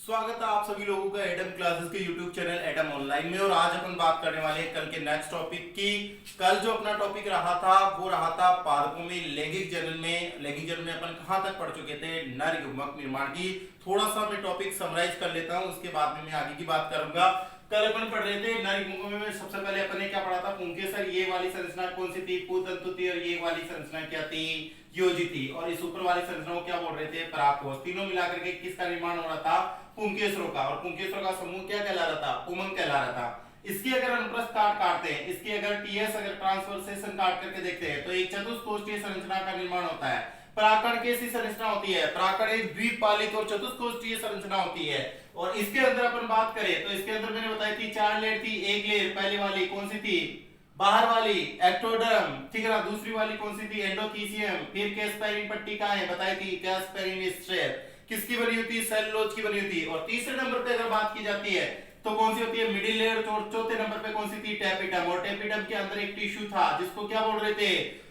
स्वागत है आप सभी लोगों का एडम क्लासेस के यूट्यूब चैनल एडम ऑनलाइन में। और आज अपन बात करने वाले हैं कल के नेक्स्ट टॉपिक की। कल जो अपना टॉपिक रहा था वो रहा था पादपों में लैंगिक जनन में। लैंगिक जनन में अपन कहां तक पढ़ चुके थे? नर युग्मक निर्माण की। थोड़ा सा मैं टॉपिक समराइज कर लेता हूं, उसके बाद में मैं आगे की बात करूंगा। कल अपन पढ़ रहे थे नर युग्मकों में सबसे पहले अपन ने क्या पढ़ा था? पुंकेसर ये वाली संरचना कौन सी थी? पुतंतु थी। और ये वाली संरचना क्या थी? योजी थी। और इस ऊपर वाली संरचना को क्या बोल रहे थे? परागकोश। तीनों मिलाकर के किसका निर्माण हो रहा था? पुंकेसरों का। और पुंकेसरों का समूह क्या कहला रहा था? पुमंग कहला रहा था। इसकी अगर अनुप्रस्थ काट काटते हैं, इसकी अगर टीएस अगर ट्रांसवर्सेशन काट करके देखते हैं तो एक चतुष्कोष्ठीय संरचना का निर्माण होता है। परागकण कैसी संरचना होती है? परागकण एक द्विपालित और चतुष्कोष्ठीय संरचना होती है। और इसके अंदर अपन बात करें तो इसके अंदर मैंने बताई थी 4 लेयर थी। एक लेयर पहले वाली कौन सी थी? बाहर वाली एक्टोडर्म, ठीक है ना। दूसरी वाली कौन सी थी? एंडोथीसियम। फिर कैस्पेरिन पट्टी कहां है? बताई थी कैस्पेरिन स्ट्रेप। किसकी बनी होती है? सेलुलोज की बनी होती है। और तीसरे नंबर पे अगर बात की जाती है तो कौन सी होती है? Middle layer. चौथे नंबर पे कौन सी थी? टेपिटम। और टेपिटम के अंदर एक टिश्यू था जिसको क्या बोल रहे थे?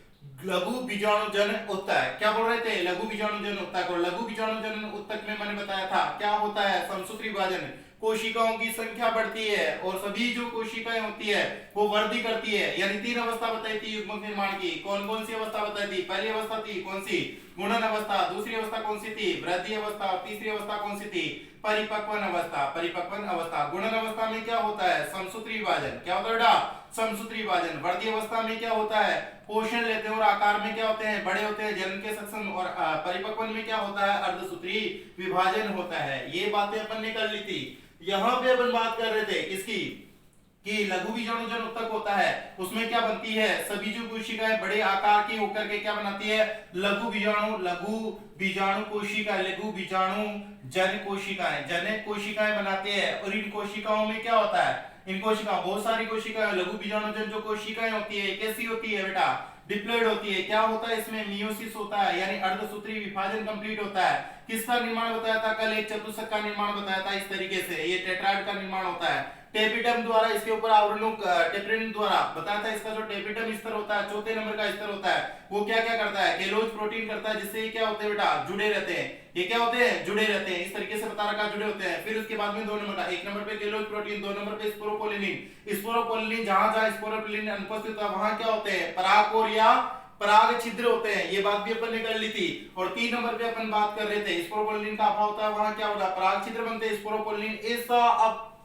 लघु बीजाणुजन ऊतक। क्या बोल रहे थे? लघु बीजाणुजन ऊतक। और लघु बीजाणुजन ऊतक में मैंने बताया था क्या होता है? समसूत्री विभाजन। कोशिकाओं की संख्या बढ़ती है और सभी जो कोशिकाएं होती है वो वृद्धि करती है। यानी 3 अवस्था बताई थी युग्मक निर्माण की। कौन कौन सी अवस्था बताई थी? पहली अवस्था थी कौन सी? गुणन अवस्था। दूसरी अवस्था कौन सी थी? वृद्धि अवस्था। और तीसरी अवस्था कौन सी थी? परिपक्वन अवस्था। परिपक्वन अवस्था। गुणन अवस्था में क्या होता है? समसूत्री विभाजन। क्या होता है बेटा? समसूत्री विभाजन। वृद्धि अवस्था में क्या होता है? पोषण लेते हैं और आकार में क्या होते हैं? बड़े होते हैं, जन्म के सक्षम। और परिपक्वन में क्या होता है? अर्धसूत्री विभाजन होता है। ये बातें अपन ने कर ली थी। यहां पे अपन बात कर रहे थे इसकी कि लघु बीजाणुजन ऊतक होता है, उसमें क्या बनती है? सभी जो कोशिकाएं बड़े आकार की होकर के क्या बनाती है? लघु बीजाणु कोशिका, लघु बीजाणु जन कोशिकाएं, जनक कोशिकाएं बनाते हैं। और इन कोशिकाओं में क्या होता है? इन कोशिकाओं बहुत सारी कोशिकाएं, लघु बीजाणुजन जो कोशिकाएं होती है कैसी होती है बेटा? डिप्लॉइड होती है। क्या होता है इसमें? मियोसिस होता है, यानी अर्धसूत्री विभाजन कंप्लीट होता है। किसका निर्माण बताया था कल? एक चतुष्क का निर्माण बताया था। इस तरीके से ये टेट्राइड का निर्माण होता है टेपिटम द्वारा। इसके ऊपर आवरणों टेप्रिन द्वारा बताया था। इसका जो टेपिटम स्तर होता है, चौथे नंबर का स्तर होता है, वो क्या क्या करता है? केलोज प्रोटीन करता है, जिससे ये क्या होते हैं बेटा? जुड़े रहते हैं। ये क्या होते हैं? जुड़े रहते हैं। इस तरीके से बता रखा, जुड़े होते हैं। फिर उसके बाद में 2 नंबर का, 1 नंबर पे केलोज प्रोटीन, 2 नंबर पे स्पोरोपोलिनिन। स्पोरोपोलिनिन जहां जहां स्पोरोपोलिनिन अनुपस्थित होता है वहां क्या होते हैं? परागकोर या पराग छिद्र होते हैं। ये बात भी अपन ने कर ली थी। और 3 नंबर पे अपन बात कर रहे थे स्पोरोपोलिनिन का अभाव होता है, वहां क्या होगा? पराग छिद्र बनते हैं। स्पोरोपोलिनिन ऐसा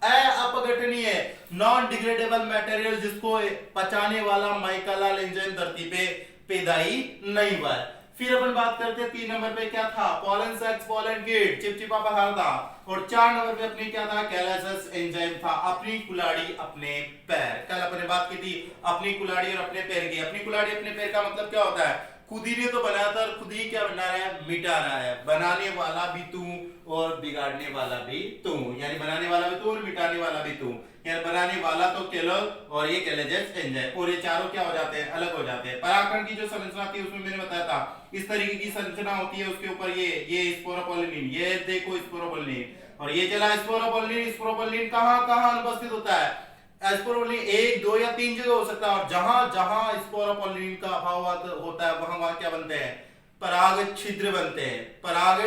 अपघटनीय नॉन डिग्रेडेबल मटेरियल जिसको पचाने वाला माइकलाल एंजाइम धरती पे पैदाई नहीं हुआ। फिर अपन बात करते हैं 3 नंबर पे क्या था? पोलन सेक्स, पोलन किड, चिपचिपा पदार्थ था। और 4 नंबर पे अपने क्या था? कैलासस एंजाइम था। अपनी कुल्हाड़ी अपने पैर। कल अपन ने बात की थी अपनी कुल्हाड़ी और अपने पैर की। अपनी कुल्हाड़ी अपने पैर का मतलब क्या होता है? खुद ही ने तो बनाया था और खुद ही क्या बना रहा है? मिटा रहा है। बनाने वाला भी तू और बिगाड़ने वाला भी तू, यानी बनाने वाला भी तू और मिटाने वाला भी तू। यानी बनाने वाला तो केलोज और ये कैलासस एंजाइम, और ये चारों क्या हो जाते हैं? अलग हो जाते हैं। परागकण की जो संरचना थी उसमें मैंने बताया था इस तरीके की संरचना होती है। उसके ऊपर ये स्पोरोपोलिनिन, ये देखो स्पोरोपोलिनिन। और ये चला स्पोरोपोलिनिन। स्पोरोपोलिनिन कहां कहां उपस्थित होता है? स्पोरोपोलिनिन 1, 2 या 3 जगह हो सकता है। और जहां जहां स्पोरोपोलिनिन का अभाव होता है वहां वहां क्या बनते हैं? पराग छिद्र बनते हैं। पराग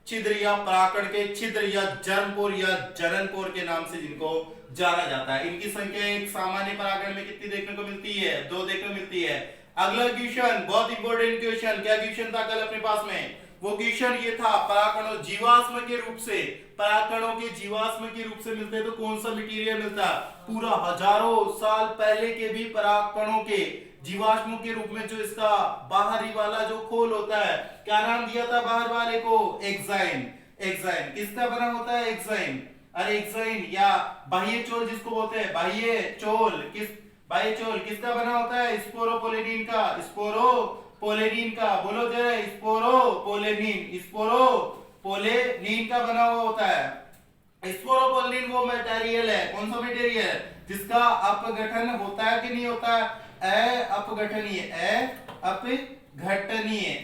छिद्र या परागकण के छिद्र या जर्मपोर या जननपोर के नाम से जिनको जाना जाता है। इनकी संख्या एक सामान्य परागकण में कितनी देखने को मिलती है? 2 देखने को मिलती है। अगला क्वेश्चन, बहुत इंपॉर्टेंट क्वेश्चन। क्या क्वेश्चन था कल अपने पास में? वो क्वेश्चन ये था, परागकणों जीवाश्म के रूप से, परागकणों के जीवाश्म के रूप से मिलते हैं तो कौन सा मटेरियल मिलता है? पूरा हजारों साल पहले के भी परागकणों के जीवाश्मों के रूप में जो इसका बाहरी वाला जो खोल होता है, क्या नाम दिया था बाहर वाले को? एक्साइन। एक्साइन किसका बना होता है? एक्साइन। अरे एक्साइन या बाह्य चोल जिसको बोलते हैं, बाह्य चोल किसका बना होता है? स्पोरोपोलिनिन का। स्पोरोपोलिनिन का बोलो जरा, स्पोरोपोलिनिन का बना हुआ होता है। स्पोरोपोलिनिन वो मटेरियल है, कौन सा मटेरियल? जिसका अपघटन होता है कि नहीं होता है?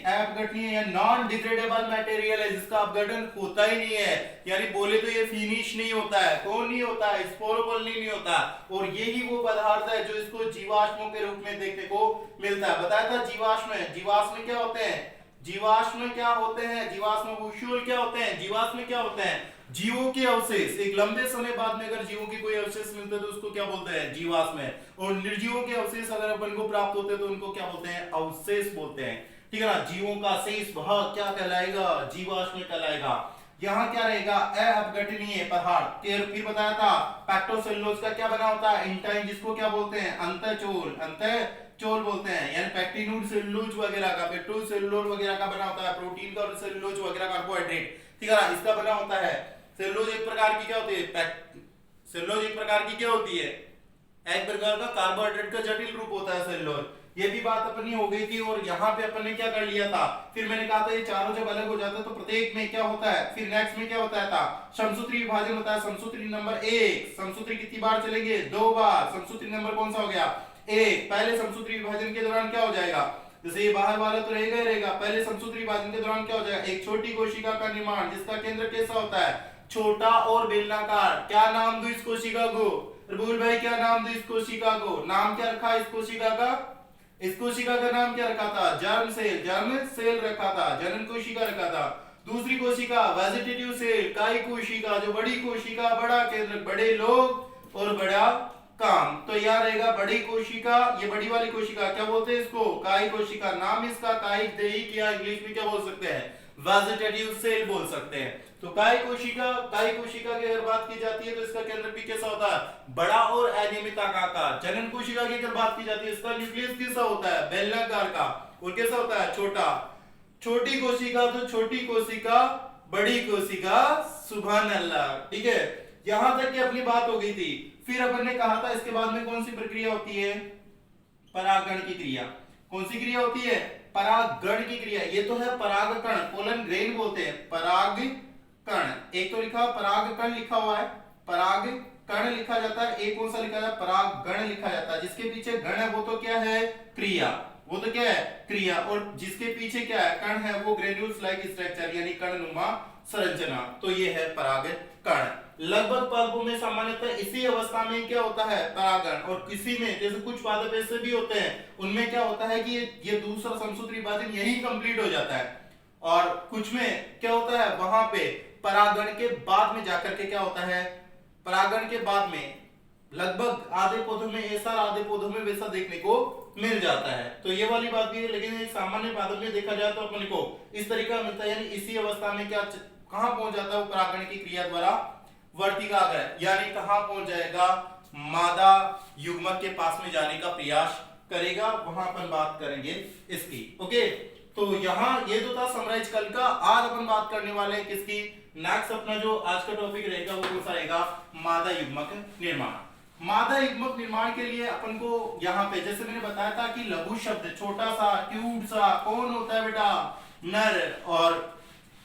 अपघटनीय या नॉन डिग्रेडेबल मटेरियल है, जिसका अपघटन होता ही नहीं है। यानी बोले तो ये फिनिश नहीं होता है। कौन नहीं होता है? स्पोरोपोलिनिन नहीं होता। और यही वो पदार्थ है जो इसको जीवाश्मों के रूप में देखने को मिलता है। बताया था जीवाश्म है। जीवाश्म क्या होते हैं? जीवाश्म क्या होते हैं? जीवाश्म भूस्यूल क्या होते हैं? जीवाश्म क्या होते हैं? जीवों के अवशेष। एक लंबे समय बाद में अगर जीवों के कोई अवशेष मिलते हैं तो उसको क्या बोलते हैं? जीवाश्म। और निर्जीवों के अवशेष अगर अपन को प्राप्त होते हैं तो उनको क्या बोलते हैं? अवशेष बोलते हैं। ठीक है ना? जीवों का शेष भाग क्या कहलाएगा? जीवाश्म कहलाएगा। यहाँ क्या रहेगा? अपघटनीय पदार्थ। फिर बताया था पैक्टोसेलुलोज का क्या बना होता है? इंटाइन, जिसको क्या बोलते हैं? अंतःचोल बोलते हैं। यानी पैक्टिनूड सेलुलोज वगैरह का, पेट्रोसेलुलोज वगैरह का बना होता है, प्रोटीन का और सेलुलोज वगैरह कार्बोहाइड्रेट, ठीक है ना, इसका बना होता है। सेलुलोज एक प्रकार की क्या होती है? सेलुलोज एक प्रकार की क्या होती है? एक प्रकार का कार्बोहाइड्रेट का जटिल रूप होता है सेलुलोज। ये भी बात अपनी हो गई थी। और यहाँ पे अपन ने क्या कर लिया था? फिर मैंने कहा था ये चारों जब अलग हो जाते हैं तो प्रत्येक में क्या होता है? फिर नेक्स्ट में क्या होता है था? समसूत्री विभाजन होता है। समसूत्री नंबर 1, समसूत्री कितनी बार चलेंगे? 2 बार। समसूत्री नंबर कौन सा हो गया? 1। पहले समसूत्री विभाजन के दौरान क्या हो जाएगा? जैसे ये बाहर वाला तो रहेगा ही रहेगा। पहले समसूत्री विभाजन के दौरान क्या हो जाएगा? एक छोटी कोशिका का निर्माण, जिसका केंद्र कैसा होता है? छोटा और बेलनाकार। क्या नाम दूं इस कोशिका को? रबुल भाई क्या नाम दूं इस कोशिका को? नाम क्या रखा इस कोशिका का? इस कोशिका का नाम क्या रखा था? जर्म सेल रखा था, जनन कोशिका रखा था। दूसरी कोशिका वेजिटेटिव सेल, काई कोशिका, जो बड़ी कोशिका, बड़ा केंद्र, बड़े लोग और बड़ा काम। तो यह रहेगा बड़ी कोशिका। ये बड़ी वाली कोशिका क्या बोलते हैं इसको? काई कोशिका। नाम इसका काइक देहिक या इंग्लिश में क्या बोल सकते हैं? वेजिटेटिव सेल बोल सकते हैं। तो काई कोशिका की अगर बात की जाती है तो इसका केंद्र भी कैसा होता है? बड़ा और अनियमित आकार का। जनन कोशिका की अगर बात की जाती है इसका न्यूक्लियस कैसा होता है? बेलनाकार का। और कैसा होता है? छोटा। छोटी कोशिका तो छोटी कोशिका, बड़ी कोशिका, सुभान अल्लाह। ठीक है, यहां तक की अपनी बात हो गई थी। फिर अपन ने कहा था इसके बाद में कौन सी प्रक्रिया होती है? परागण की क्रिया। कौन सी क्रिया होती है? परागण की क्रिया। ये तो है परागकण, पोलन ग्रेन बोलते हैं। परागकण एक तो लिखा, परागकण लिखा हुआ है, परागकण लिखा जाता है। एक कौन सा लिखा जाता है? परागण लिखा जाता है। जिसके पीछे गण है वो तो क्या है? क्रिया। वो तो क्या है? क्रिया। और जिसके पीछे क्या है? कण है, वो ग्रेन्यूल्स लाइक स्ट्रक्चर यानी कणनुमा संरचना। तो ये है परागकण। लगभग पादपों में सामान्यतः इसी अवस्था में क्या होता है? परागण। और किसी में जैसे कुछ पादप ऐसे भी होते हैं उनमें क्या होता है कि ये दूसरा समसूत्री विभाजन यही कंप्लीट हो जाता है। और कुछ में क्या होता है? वहां पे परागण के बाद में जाकर के क्या होता है? परागण के बाद में लगभग आधे पौधों में ऐसा, आधे पौधों में वैसा देखने को मिल जाता है। तो ये वाली बात भी है। लेकिन एक सामान्य पादप में देखा जाए तो अपन को इस तरीका मिलता है। यानी इसी अवस्था में क्या कहां पहुंच जाता है? वो परागण की क्रिया द्वारा वर्तिकाग्र, यानी कहां पहुंच जाएगा? मादा युग्मक के पास में जाने का प्रयास करेगा। वहां अपन बात करेंगे इसकी। ओके, तो यहाँ ये तो था समराइज कल का। आज अपन बात करने वाले हैं किसकी? नेक्स्ट अपना जो आज का टॉपिक रहेगा वो कौन सा रहेगा? मादा युग्मक निर्माण। मादा युग्मक निर्माण के लिए अपन को यहाँ पे जैसे मैंने बताया था कि लघु शब्द, छोटा सा, क्यूट सा, कौन होता है बेटा? नर। और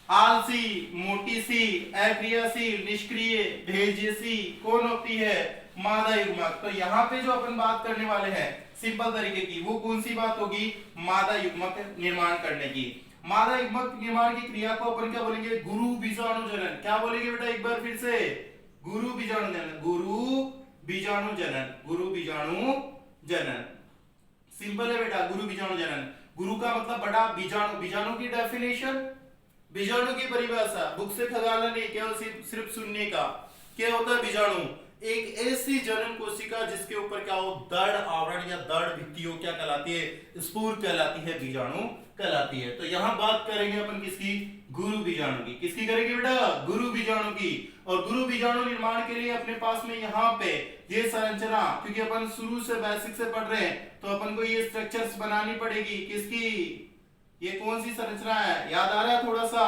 आलसी, मोटी सी, अक्रियाशील, निष्क्रिय, भेजियसी कौन होती है? मादा युग्मक। तो यहाँ पे जो अपन बात करने वाले हैं सिंपल तरीके की, वो कौन सी बात होगी? मादा युग्मक निर्माण करने की। मादा युग्मक निर्माण की क्रिया को अपन क्या बोलेंगे? गुरु बीजाणु जनन। क्या बोलेंगे बेटा एक बार फिर से? गुरु बीजाणु जनन। गुरु बीजाणु जनन। गुरु बीजाणु जनन। सिंपल है बेटा, गुरु बीजाणु जनन। गुरु का मतलब बड़ा, बीजाणु, बीजाणु की डेफिनेशन, बीजाणु की परिभाषा बुक से खगाना नहीं, केवल सिर्फ सुनने का। क्या होता है बीजाणु? एक ऐसी जनन कोशिका जिसके ऊपर क्या हो? दृढ़ आवरण या दृढ़ भित्ति हो, क्या कहलाती है? स्पूर कहलाती है, बीजाणु कहलाती है। तो यहाँ बात करेंगे अपन किसकी? गुरु बीजाणु की। किसकी करेंगे बेटा? गुरु बीजाणु की। और गुरु बीजाणु निर्माण के लिए अपने पास में यहाँ पे ये संरचना, क्योंकि अपन शुरू से बेसिक से पढ़ रहे हैं तो अपन को ये स्ट्रक्चर्स बनानी पड़ेगी। किसकी? ये कौन सी संरचना है? याद आ रहा है थोड़ा सा?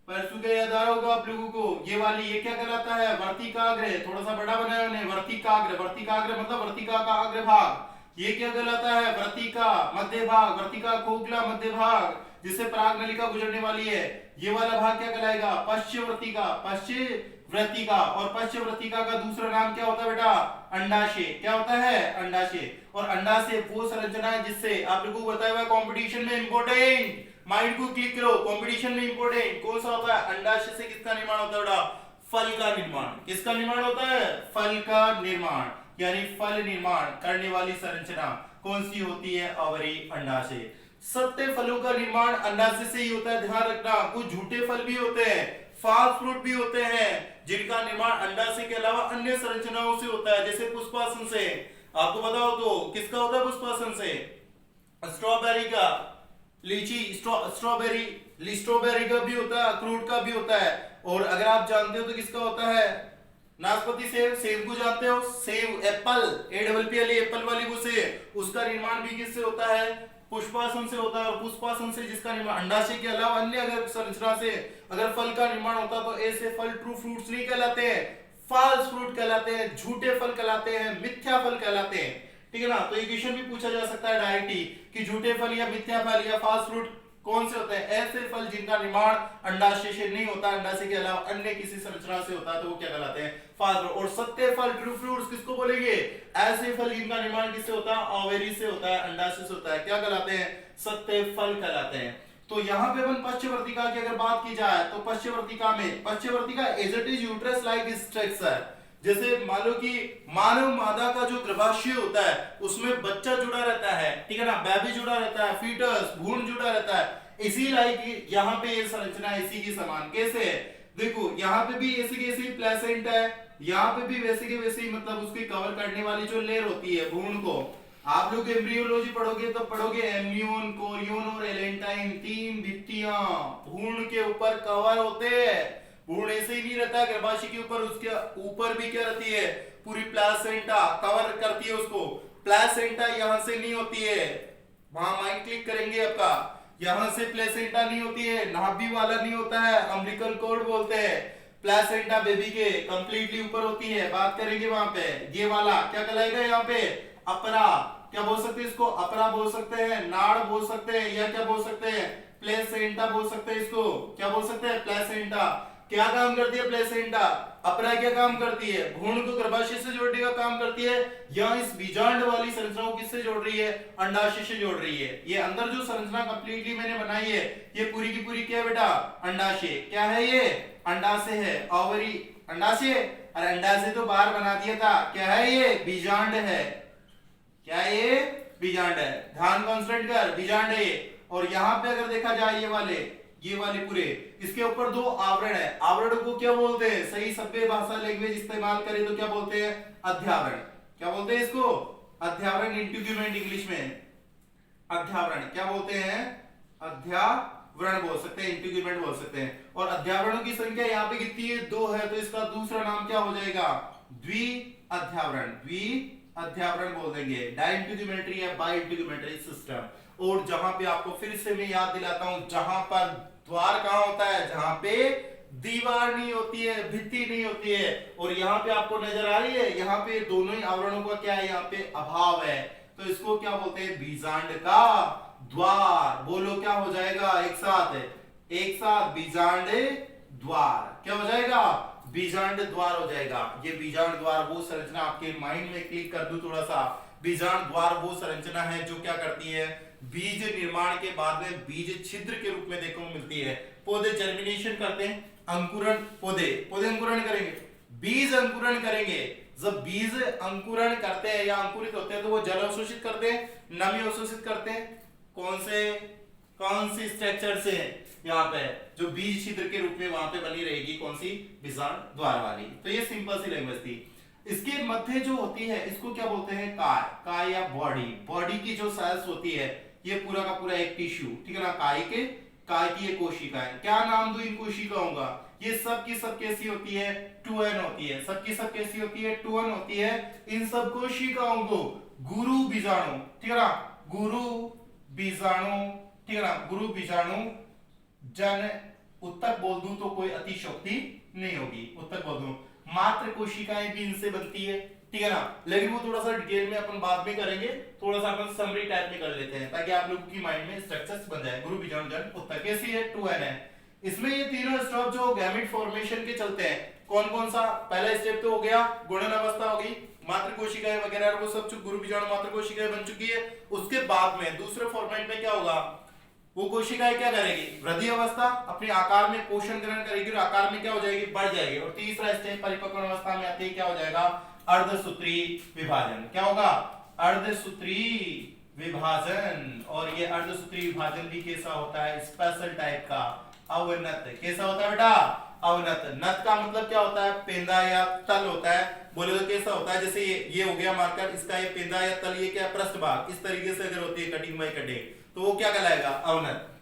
परसों का याद आ रहा होगा आप लोगों को। ये वाली, ये क्या कहलाता है? वर्तिकाग्र। थोड़ा सा बड़ा बनाया उन्हें, वर्तिकाग्र। वर्तिकाग्र मतलब वर्तिका का अग्र भाग। ये क्या कहलाता है? वर्तिका मध्य भाग। वर्तिका खोखला मध्य भाग जिससे पराग नलिका गुजरने वाली है। ये वाला भाग क्या कहलाएगा? पश्चवर्तिका। पश्चवर्तिका। और पश्चवर्तिका का दूसरा नाम क्या होता है बेटा? अंडाशय। क्या होता है? अंडाशय। और अंडाशय वो संरचना है जिससे आप लोगों को बताया हुआ कंपटीशन में इंपॉर्टेंट, माइंड को क्लिक करो, कंपटीशन में इंपॉर्टेंट कौन सा होता है? अंडाशय से किसका निर्माण होता है बेटा? फल का निर्माण। किसका निर्माण होता है? फल का निर्माण। यानी फल निर्माण करने वाली संरचना कौन सी होती है? अवरी अंडाशय। सत्य फलों का निर्माण अंडाशय से ही होता है, ध्यान रखना। कुछ झूठे फल भी होते हैं, फाल्स फ्रूट भी होते हैं, जिनका निर्माण अंडाशय के अलावा अन्य संरचनाओं से होता है, जैसे पुष्पासन से। आपको पता हो तो किसका होता है पुष्पासन से? स्ट्रॉबेरी का, लीची, स्ट्रॉबेरी का भी होता है, अखरोट का भी होता है। और अगर आप जानते हो तो किसका होता है? नाशपाती, सेब, सेब को जानते हो, सेब, एप्पल, एडबल एप्पल वाली वो से, उसका निर्माण भी किससे होता है? पुष्पासन से होता है। और पुष्पासन से जिसका निर्माण अंडाशय के अलावा अन्य अगर संरचना से अगर फल का निर्माण होता तो ऐसे फल ट्रू फ्रूट्स नहीं कहलाते हैं, फॉल्स फ्रूट कहलाते हैं, झूठे फल कहलाते हैं, मिथ्या फल कहलाते हैं। ठीक है ना? तो ये क्वेश्चन भी पूछा जा सकता है डायरेक्ट ही कि झूठे फल या मिथ्या फल या फॉल्स फ्रूट कौन से होते हैं? ऐसे फल जिनका निर्माण अंडाशय से नहीं होता, अंडाशय के अलावा अन्य किसी संरचना से होता है, तो वो क्या कहलाते हैं? False fruit. और सत्य फल, ट्रू फ्रूट्स किसको बोलेंगे? ऐसे फल जिनका निर्माण किससे होता है? ओवेरी से होता है, अंडाशय से होता है, क्या कहलाते हैं? सत्य फल कहलाते हैं। तो यहाँ पे अपन पश्चवर्तिका की अगर बात की जाए तो पश्चवर्तिका as it is uterus like structure. जैसे मान लो कि मानव मादा का जो गर्भाशय होता है उसमें बच्चा जुड़ा रहता है, ठीक है ना, बेबी जुड़ा रहता है, फीटस, भ्रूण जुड़ा रहता है। इसी लाइक यहाँ पे ये संरचना इसी की समान कैसे है? देखो यहाँ पे भी ऐसी की ऐसी प्लेसेंट है, यहाँ पे भी वैसे के वैसे ही, मतलब उसकी कवर करने वाली जो लेयर होती है भ्रूण को। आप लोग एम्ब्रियोलॉजी पढ़ोगे तो पढ़ोगे एम्नियोन, कोरियोन और एलेंटाइन, तीन भित्तियां भ्रूण के ऊपर कवर होते हैं। भ्रूण ऐसे ही नहीं रहता गर्भाशय के ऊपर, उसके ऊपर भी क्या रहती है? पूरी प्लासेंटा कवर करती है उसको। प्लासेंटा यहां से नहीं होती है, वहां माइंड क्लिक करेंगे आपका, यहां से प्लेसेंटा नहीं होती है, नाभि वाला नहीं होता है, अम्बिलिकल कॉर्ड बोलते हैं। प्लासेंटा बेबी के कंप्लीटली ऊपर होती है, बात करेंगे वहां पे। ये वाला क्या कहलाएगा यहाँ पे? अपरा। क्या बोल सकते हैं इसको? अपरा बोल सकते हैं, नाड़ बोल सकते हैं, या क्या बोल सकते हैं? प्लेसेंटा बोल सकते हैं इसको। क्या बोल सकते हैं? प्लेसेंटा। क्या काम करती है प्लेसेंटा? अपरा क्या काम करती है? भ्रूण को गर्भाशय से जोड़ने का काम करती है, या इस बीजांड वाली संरचना को किससे जोड़ रही है? अंडाशय से जोड़ रही है। ये अंदर जो संरचना कंप्लीटली मैंने बनाई है ये पूरी की पूरी क्या है बेटा? अंडाशय। क्या है ये? अंडाशय है। ओवरी अंडाशय, और अंडाशय तो बाहर बना दिया था। क्या है ये? बीजांड है। क्या है ये? बीजांड है। ध्यान कॉन्सेंट्रेट कर, बीजांड है ये। और यहाँ पे अगर देखा जाए ये वाले पूरे, इसके ऊपर दो आवरण है। आवरण को क्या बोलते हैं? सही सभ्य भाषा लैंग्वेज इस्तेमाल करें तो क्या बोलते हैं? अध्यावरण। क्या बोलते हैं इसको? अध्यावरण, इंटीग्यूमेंट इंग्लिश में अध्यावरण। क्या बोलते हैं? अध्यावरण बोल सकते हैं, इंटीग्यूमेंट बोल सकते हैं। और अध्यावरणों की संख्या यहाँ पे कितनी है? 2 है, तो इसका दूसरा नाम क्या हो जाएगा? द्वि अध्यावरण बोल देंगे, डाइंटीग्यूमेंट्री या बाई इंटीग्यूमेंट्री सिस्टम। और जहां पे आपको फिर से मैं याद दिलाता हूं, जहां पर द्वार कहां होता है? जहां पे दीवार नहीं होती है, भित्ति नहीं होती है। और यहाँ पे आपको नजर आ रही है, यहाँ पे दोनों ही आवरणों का क्या है? यहाँ पे अभाव है, तो इसको क्या बोलते हैं? बीजांड का द्वार। बोलो क्या हो जाएगा? एक साथ बीजांड द्वार। क्या हो जाएगा? बीजांड द्वार हो जाएगा। ये बीजांड द्वार वो संरचना, आपके माइंड में क्लिक कर दूं थोड़ा सा, बीजांड द्वार वो संरचना है जो क्या करती है? बीज निर्माण के बाद में बीज छिद्र के रूप में देखने को मिलती है। पौधे जर्मिनेशन करते हैं, अंकुरण, पौधे अंकुरण करेंगे, बीज अंकुरण करेंगे। जब बीज अंकुरण करते हैं या अंकुरित होते हैं तो वो जल अवशोषित करते हैं, नमी अवशोषित करते हैं। कौन सी स्ट्रक्चर से? यहाँ पे जो बीज छिद्र के रूप में वहां पे बनी रहेगी, कौन सी? बीजांड द्वार वाली। तो ये सिंपल सी लैंग्वेज थी। इसके मध्य जो होती है इसको क्या बोलते हैं? काय या बॉडी की जो सेल्स होती है, ये पूरा का पूरा एक टिश्यू, ठीक है ना। काय की ये कोशिकाएं। क्या नाम दूं इन कोशिकाओं का? ये सब की सब कैसी होती है? 2n होती है। सबकी सब कैसी होती है? 2n होती है। इन सब कोशिकाओं को गुरु बीजाणु, ठीक है ना, गुरु बीजाणु, ठीक है ना, गुरु बीजाणु जन, उत्तक बोल दूं तो कोई अतिशयोक्ति नहीं होगी, उत्तक बोल दूं। मात्र कोशिकाएं भी इनसे बनती है, ठीक है ना, लेकिन वो थोड़ा सा डिटेल में अपन बाद में करेंगे, थोड़ा सा अपन समरी टाइप में कर लेते हैं ताकि आप लोगों की माइंड में स्ट्रक्चर्स बन जाए। गुरु बीजाणु जन उत्तक कैसी है? 2n है। इसमें ये तीनों स्टेप जो गैमेट फॉर्मेशन के चलते हैं, कौन कौन सा? पहला स्टेप तो हो गया गुणन अवस्था हो गई, मात्र कोशिकाएं वगैरह वो सब गुरु बीजाणु मात्र कोशिकाएं बन चुकी है। उसके बाद में दूसरे फॉर्मेट में क्या होगा? वो कोशिकाएं क्या करेगी? वृद्धि अवस्था, अपने आकार में पोषण ग्रहण करेगी और आकार में क्या हो जाएगी? बढ़ जाएगी। और तीसरा स्टेज परिपक्व अवस्था में आते ही क्या हो जाएगा? अर्धसूत्री विभाजन। क्या होगा? अर्धसूत्री विभाजन। और ये अर्धसूत्री विभाजन भी कैसा होता है, स्पेशल टाइप का, अवनत। कैसा होता है बेटा, अवनत। नत का मतलब क्या होता है, पेंदा या तल होता है। बोले तो कैसा होता है, जैसे ये हो गया मार्कर, इसका ये पेंदा या तल, ये क्या पृष्ठ भाग, इस तरीके से अगर होती है कटिंग बाय कटिंग, तो वो क्या कहलाएगा, अवनत।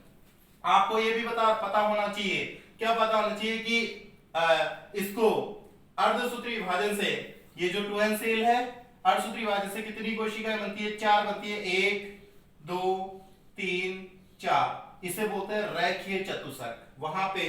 आपको ये भी पता होना चाहिए, क्या पता होना चाहिए कि इसको अर्धसूत्री विभाजन से, ये जो 2n सेल है, अर्धसूत्री विभाजन से कितनी कोशिकाएं बनती है, 4 बनती है, 1 2 3 4। इसे बोलते हैं रेखीय चतुष्क। वहां पे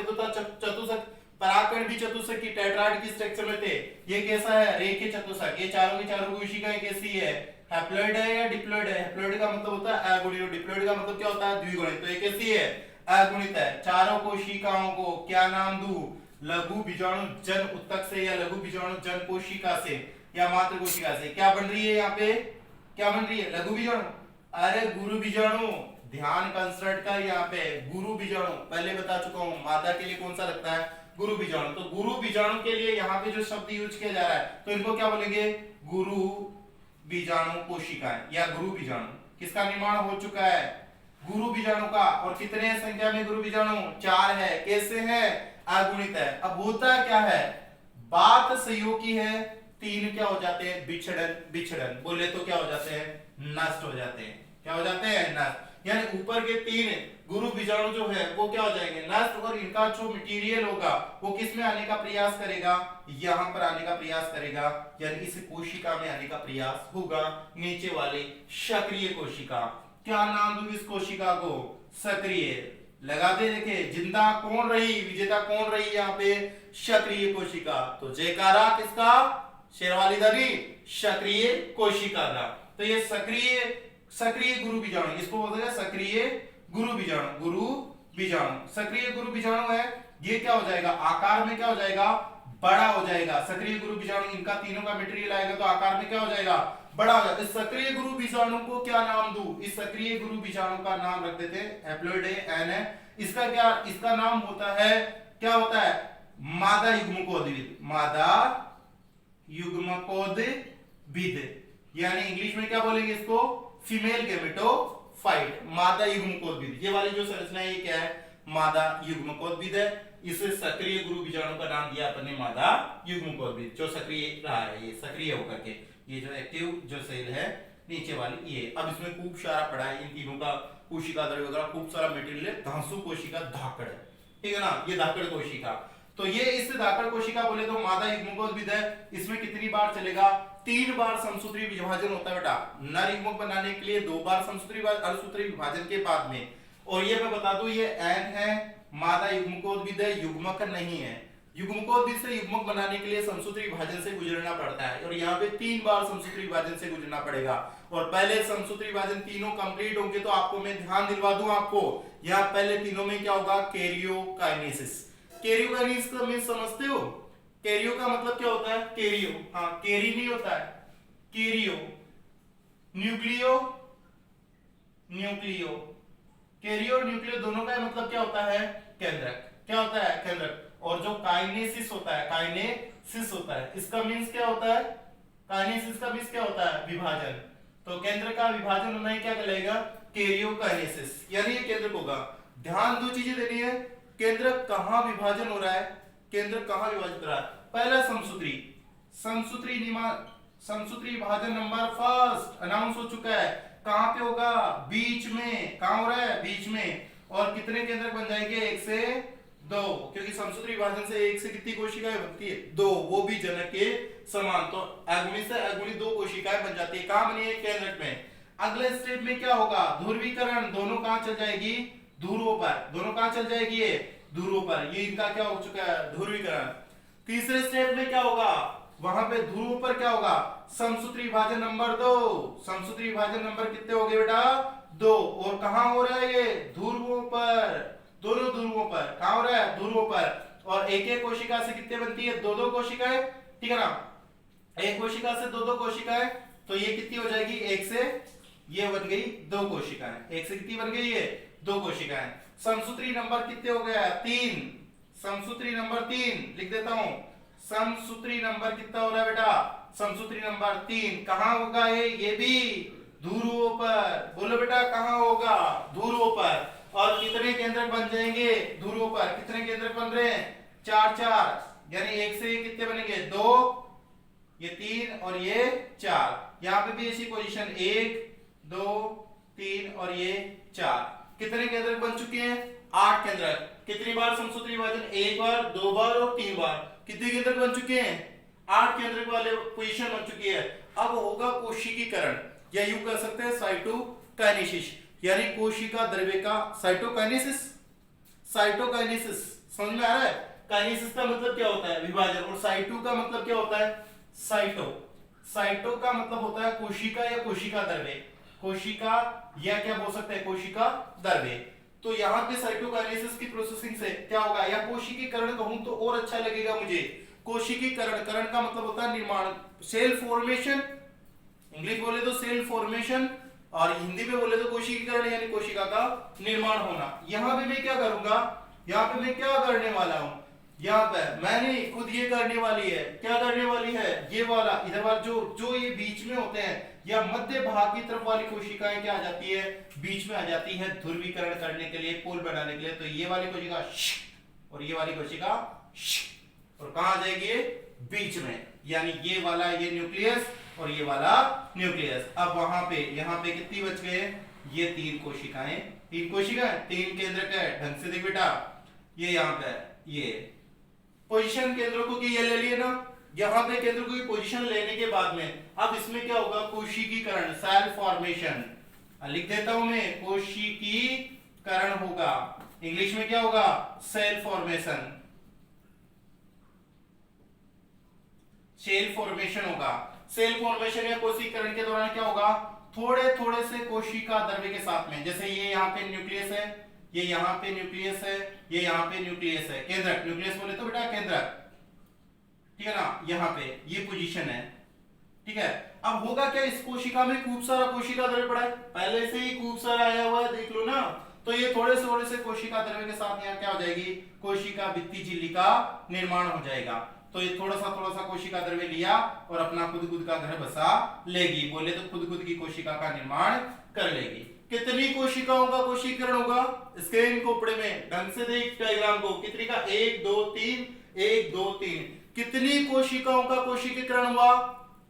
तो था चतुष्क, परागकण भी चतुष्क की टेट्राड की स्ट्रक्चर में थे। ये कैसा है, रेखीय चतुष्क। ये चारों की चारों कोशिकाएं कैसी है, हैप्लॉइड है या डिप्लॉइड है। हैप्लॉइड का मतलब होता है अगुणित, डिप्लॉइड का मतलब क्या होता है, द्विगुणित। तो ये कैसी है, अगुणित है। चारों कोशिकाओं को क्या नाम दूं, लघु बीजाणु जन उत्तक से या लघु बीजाणु जन कोशिका से या मातृ कोशिका से। क्या बन रही है यहाँ पे, क्या बन रही है, लघु बीजाणु। अरे गुरु बीजाणु, ध्यान कंसर्ट का यहाँ पे गुरु बीजाणु, पहले बता चुका हूं, मादा के लिए कौन सा लगता है, गुरु बीजाणु। तो गुरु बीजाणु के लिए यहाँ पे जो शब्द यूज किया जा रहा है, तो इनको क्या बोलेंगे, गुरु बीजाणु कोशिकाएं या गुरु बीजाणु। किसका निर्माण हो चुका है, गुरु बीजाणु का। और कितने संख्या में गुरु बीजाणु, 4 है। कैसे है, अगुणित है। अब होता क्या है, बात सहयोगी है, 3 क्या हो जाते हैं, बिछड़न। बोले तो क्या हो जाते हैं, नष्ट हो जाते हैं। क्या हो जाते हैं, नष्ट। यानी ऊपर के 3 गुरु बीजाणु जो है वो क्या हो जाएंगे, नष्ट। और इनका जो मटेरियल होगा वो किस में आने का प्रयास करेगा, यहां पर आने का प्रयास करेगा, यानी इस कोशिका में आने का प्रयास होगा, नीचे वाले सक्रिय कोशिका। क्या नाम दूं इस कोशिका को, सक्रिय। लगा दे, देखे जिंदा कौन रही, विजेता कौन रही यहाँ पे, सक्रिय कोशिका। तो जयकारा किसका, शेरवाली दादी, सक्रिय कोशिका का। तो ये सक्रिय गुरु बीजाणु, इसको बोलते हैं सक्रिय गुरु बीजाणु। सक्रिय गुरु बीजाणु है, ये क्या हो जाएगा, आकार में क्या हो जाएगा, बड़ा हो जाएगा। सक्रिय गुरु बीजाणु, इनका तीनों का मटेरियल आएगा तो आकार में क्या हो जाएगा, बड़ा हो जाएगा। इस सक्रिय गुरु बीजाणु को क्या नाम दूं, इस सक्रिय गुरु बीजाणु का नाम रख देते हैं, हैप्लॉइड है, एन है। इसका क्या, इसका नाम होता है, क्या होता है, मादा युग्मकोद्भिद। मादा युग्मकोद्भिद, यानी इंग्लिश में क्या बोलेंगे इसको, फीमेल गैमेटोफाइट, मादा युग्मकोद्भिद। ये वाली जो संरचना है ये क्या है, मादा युग्मकोद्भिद है। इसे सक्रिय गुरु बीजाणु का नाम दिया अपने मादा युग्मकोद्भिद, जो सक्रिय रहा है, ये सक्रिय होकर के, ये जो एक्टिव जो सेल है नीचे वाली ये। अब इसमें खूब सारा पढ़ा है, इन तीनों का कोशिका द्रव्य वगैरह खूब सारा मटेरियल है। धांसु कोशिका धाकड़ है, ठीक है ना, ये धाकड़ कोशिका। तो ये इस धाकड़ कोशिका बोले तो मादा युग्मकोद्भिद है। इसमें कितनी बार चलेगा, 3 बार समसूत्री विभाजन होता है बेटा। नर युग्मक बनाने के लिए 2 बार समसूत्री अर्धसूत्री विभाजन के बाद में। और ये मैं बता दूं, ये एन है, मादा युग्मकोद्भिद है, युग्मक नहीं है। युग्मकोद्भिद से युग्मक बनाने के लिए समसूत्री विभाजन से गुजरना पड़ता है, और यहाँ पे 3 बार समसूत्री विभाजन से गुजरना पड़ेगा। और पहले समसूत्री विभाजन तीनों कंप्लीट होंगे तो आपको मैं ध्यान दिलवा दूं आपको, यहाँ पहले तीनों में क्या होगा, कैरियोकाइनेसिस। कैरियोकाइनेसिस का मीन समझते हो, कैरियो का मतलब क्या होता है, कैरियो, हाँ कैरी नहीं होता है, कैरियो, न्यूक्लियो, कैरियो और न्यूक्लियो दोनों का मतलब क्या होता है, केंद्रक। क्या होता है, केंद्रक। और जो काइनेसिस होता है, काइनेसिस होता है, इसका मीन्स क्या होता है, काइनेसिस का मीन्स क्या होता है, विभाजन। तो केंद्र का विभाजन होना ही क्या कहलाएगा, कैरियोकाइनेसिस, यानी ये केंद्रक होगा। ध्यान 2 चीजें देनी है, केंद्र कहां विभाजन हो रहा है, केंद्र कहां विभाजित हो रहा है। पहला समसूत्री विभाजन नंबर फर्स्ट अनाउंस हो चुका है, कहां पे होगा, बीच में। कहां हो रहा है, बीच में। और कितने केंद्रक बन जाएंगे, 1 से 2, क्योंकि समसूत्री विभाजन से 1 से कितनी कोशिकाएं बनती है, 2, वो भी जनक के समान। तो अगुणित से अगुणित 2 कोशिकाएं बन जाती है, कहां बनी है, केंद्रक में। अगले स्टेप में क्या होगा, ध्रुवीकरण, दोनों कहां चल जाएगी, ध्रुवों पर। दोनों कहां चल जाएगी, ये ध्रुवों पर। ये इनका क्या हो चुका है, ध्रुवीकरण। तीसरे स्टेप में क्या होगा, वहां पे ध्रुवों पर क्या होगा, समसूत्री विभाजन नंबर 2। समसूत्री विभाजन नंबर कितने हो गए बेटा, 2। और कहां हो रहा है ये, ध्रुवों पर, दोनों ध्रुवों पर। कहां हो रहा है, ध्रुवों पर। और एक एक कोशिका से कितने बनती है, 2-2 कोशिकाएं, ठीक है ना। एक कोशिका से 2-2 कोशिकाएं, तो ये कितनी हो जाएगी, 1 से ये बन गई 2 कोशिकाएं। 1 से कितनी बन गई, ये 2 कोशिकाएं। समसूत्री नंबर कितने हो गया, 3। समसूत्री नंबर 3 लिख देता हूं, समसूत्री नंबर कितना हो रहा है बेटा, समसूत्री नंबर 3। कहां होगा ये भी ध्रुवों पर। बोलो बेटा कहाँ होगा? ध्रुवों पर। और कितने केंद्रक बन जाएंगे ध्रुवों पर? कितने केंद्रक बन रहे हैं? 4 4, यानी एक से ये कितने बनेंगे? 2, ये 3 और ये 4। यहाँ पे भी ऐसी पोजीशन 1 2 3 और ये 4। कितने केंद्रक बन चुके हैं? 8 केंद्रक। कितनी बार समसूत्री विभाजन? 1 बार, 2 बार और 3 बार। कितने केंद्रक बन चुके हैं? 8 केंद्रक वाले पोजीशन बन चुकी है। अब होगा कोशिकीकरण, या यूं कह सकते हैं साइटोकाइनेसिस, यानी कोशिका द्रव्य का साइटोकाइनेसिस। साइटोकाइनेसिस समझ में आ रहा है? काइनेसिस का मतलब क्या होता है? विभाजन। और साइटो का मतलब क्या होता है? साइटो। साइटो का मतलब होता है कोशिका या कोशिका द्रव्य। कोशिका या क्या बोल सकते हैं? कोशिका द्रव्य। तो यहाँ पे साइटोकाइनेसिस की प्रोसेसिंग से क्या होगा? या कोशिकीकरण कहूं तो और अच्छा लगेगा मुझे। कोशिकीकरण, करण का मतलब होता है निर्माण, सेल फॉर्मेशन। इंग्लिश बोले तो सेल फॉर्मेशन, और हिंदी में बोले तो कोशिकीकरण यानी कोशिका का निर्माण होना। यहां पे मैं क्या करूंगा? यहाँ पे मैं क्या करने वाला हूं? यहाँ पे मैंने खुद ये करने वाली है। क्या करने वाली है? ये वाला इधर वाला जो जो ये बीच में होते हैं या मध्य भाग की तरफ वाली कोशिकाएं क्या आ जाती है? बीच में आ जाती है ध्रुवीकरण करने के लिए, पोल बनाने के लिए। तो ये वाली कोशिका और ये वाली कोशिका, और कहां आ जाएगी? बीच में, यानी ये वाला ये न्यूक्लियस और ये वाला न्यूक्लियस। अब वहां पे यहाँ पे कितनी बच गए? ये 3 कोशिकाएं। 3 कोशिकाएं, 3 केंद्रक है। ढंग से देख बेटा, ये यहाँ पे ये पोजीशन केंद्रकों की ये ले लिए ना। यहाँ पे केंद्रकों की पोजीशन लेने के बाद में अब इसमें क्या होगा? कोशिकीकरण, सेल फॉर्मेशन। लिख देता हूं मैं, कोशिकीकरण होगा। इंग्लिश में क्या होगा? Cell formation. सेल फॉर्मेशन होगा। सेल फॉर्मेशन या कोशिकीकरण के दौरान क्या होगा? थोड़े थोड़े से कोशिका द्रव्य के साथ में, जैसे ये यहाँ पे न्यूक्लियस है, ये यहाँ पे न्यूक्लियस है, ये यहाँ पे न्यूक्लियस है। केंद्रक, न्यूक्लियस बोले तो बेटा केंद्रक, ठीक है ना? यहाँ पे ये पोजीशन है, ठीक है। अब होगा क्या? इस कोशिका में खूब सारा कोशिका द्रव्य पड़ा है, पहले से ही खूब सारा आया हुआ है, देख लो ना। तो ये थोड़े से कोशिका द्रव्य के साथ यहाँ क्या हो जाएगी? कोशिका भित्ति झिल्ली का निर्माण हो जाएगा। तो ये थोड़ा सा कोशिका द्रव्य लिया और अपना खुद का घर बसा लेगी। बोले तो खुद की कोशिका का निर्माण कर लेगी। कितनी कोशिकाओं का कोशिकीकरण होगा? स्क्रीन कोपड़े में ढंग से देख डायग्राम को। कितनी का? 1 2 3, 1 2 3। कितनी कोशिकाओं का कोशिकीकरण हुआ?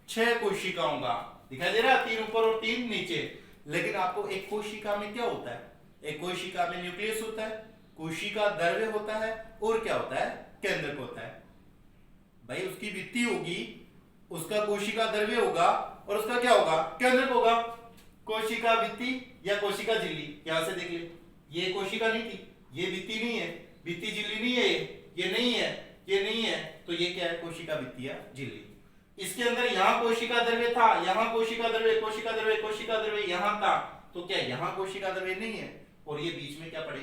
6 कोशिकाओं का। दिखाई दे रहा है? 3 ऊपर और 3 नीचे। लेकिन आपको एक कोशिका में क्या होता है? एक कोशिका में न्यूक्लियस होता है, कोशिका द्रव्य होता है, और क्या होता है? केंद्रक होता है। भाई उसकी भित्ति होगी, उसका कोशिका द्रव्य होगा, और उसका क्या होगा? केंद्रक होगा। कोशिका भित्ति या कोशिका झिल्ली, यहां से देख ले, ये कोशिका नहीं थी, ये भित्ति नहीं है, भित्ति झिल्ली नहीं है, ये नहीं है, ये नहीं है, तो ये क्या है? कोशिका भित्ति या झिल्ली। इसके अंदर यहाँ कोशिका द्रव्य था, यहाँ कोशिका द्रव्य, कोशिका द्रव्य, कोशिका द्रव्य यहाँ था, तो क्या यहाँ कोशिका द्रव्य नहीं है? और ये बीच में क्या पड़े?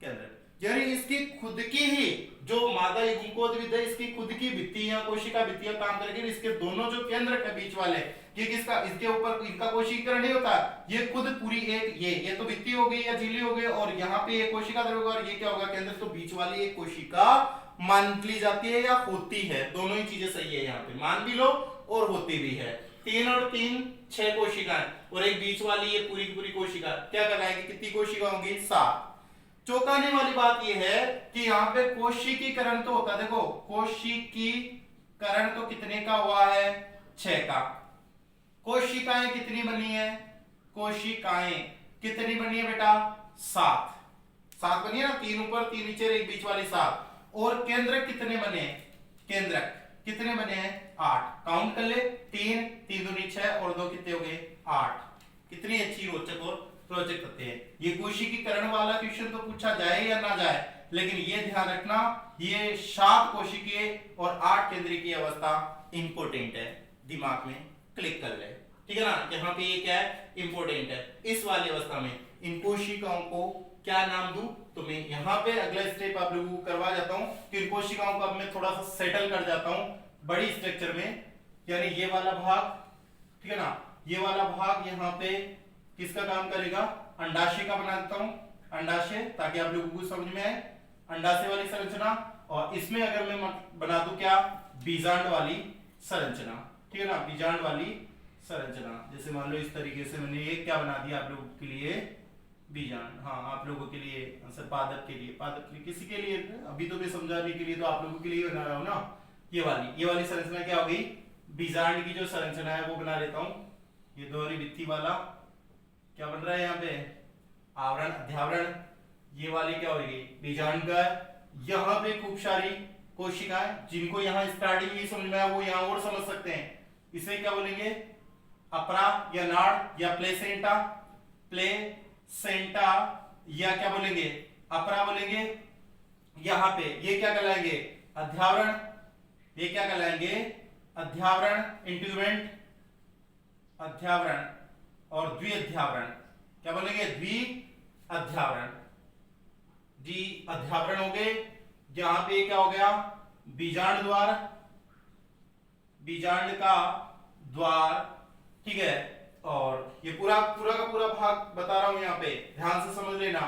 केंद्रक। यानी इसकी खुद की ही जो मादा युग्मकोद्भिद है, इसकी खुद की भित्तियां, कोशिका भित्तियां काम करेगी। इसके दोनों जो केंद्रक है बीच वाले, ये किसका? इसके ऊपर इनका कोशिकीकरण नहीं होता, ये खुद पूरी एक ये तो भित्ति हो गई या झिल्ली हो गई, और यहाँ पे ये कोशिका द्रव्य होगा, और ये क्या होगा? केंद्र। तो बीच वाली एक कोशिका मान ली जाती है या होती है, दोनों ही चीजें सही है। यहाँ पे मान भी लो और होती भी है। 3 और 3 6 कोशिकाएं, और एक बीच वाली ये पूरी की पूरी कोशिका क्या कहलाएगी? कितनी कोशिका होंगी? 7। चौंकाने वाली बात यह है कि यहाँ पे कोशिकीकरण तो होता है। देखो कोशिकीकरण तो कितने का हुआ है? 6 का। कोशिकाएं कितनी बनी है? कोशिकाएं कितनी बनी है बेटा? 7 बनी है ना। 3 ऊपर 3 नीचे, एक बीच वाली 7। और केंद्रक कितने बने? केंद्रक कितने बने हैं? 8। काउंट कर ले, 3 3 दूनी 6 और 2 कितने हो गए? 8। कितनी अच्छी रोचक और रोचक तथ्य है। ये कोशिकीकरण वाला क्वेश्चन तो पूछा जाए या ना जाए, लेकिन ये ध्यान रखना, ये 7 कोशिकीय और 8 केंद्रीय की अवस्था इंपोर्टेंट है, दिमाग में क्लिक कर ले, ठीक है ना। यहाँ पे ये क्या है? इंपोर्टेंट है। इस वाली अवस्था में इन कोशिकाओं को क्या नाम दूं? तो मैं यहाँ पे अगला स्टेप आप लोगों को करवा जाता हूँ कि इन कोशिकाओं को अब मैं थोड़ा सा सेटल कर जाता हूँ बड़ी स्ट्रक्चर में। यानी ये वाला भाग, ठीक है ना, ये वाला भाग यहाँ पे किसका काम करेगा? अंडाशय का बना देता हूं, अंडाशय, ताकि आप लोगों को समझ में आए। अंडाशय वाली संरचना, और इसमें अगर मैं बना दूं क्या? बीजांड वाली संरचना, ठीक है ना, बीजांड वाली संरचना। जैसे मान लो इस तरीके से मैंने ये क्या बना दिया आप लोगों के लिए बीजांड, हाँ आप लोगों के लिए सर पादप के लिए किसी के लिए, अभी तो मैं समझाने के लिए तो आप लोगों के लिए बना रहा हूँ ना। ये वाली संरचना क्या हो गई, बीजांड की जो संरचना है वो बना लेता हूँ। ये दोहरी भित्ति वाला क्या बन रहा है यहाँ पे, आवरण अध्यावरण। ये वाली क्या होगी, बीजांड का। यहाँ पे खूब सारी कोशिकाएं, जिनको यहाँ स्टार्टिंग ही समझ में आया वो यहाँ और समझ सकते हैं। इसे क्या बोलेंगे, अपरा या नाड़ या प्लेसेंटा, प्लेसेंटा या क्या बोलेंगे, अपरा बोलेंगे। यहाँ पे ये क्या कहलाएंगे, अध्यावरण। ये क्या कहलाएंगे, अध्यावरण, इंटीग्यूमेंट, अध्यावरण और द्विअध्यावरण। क्या बोलेंगे, द्विअध्यावरण। द्विअध्यावरण हो गए। यहां पे क्या हो गया, बीजांड द्वार, बीजांड का द्वार, ठीक है। और ये पूरा का पूरा भाग बता रहा हूं यहाँ पे, ध्यान से समझ लेना।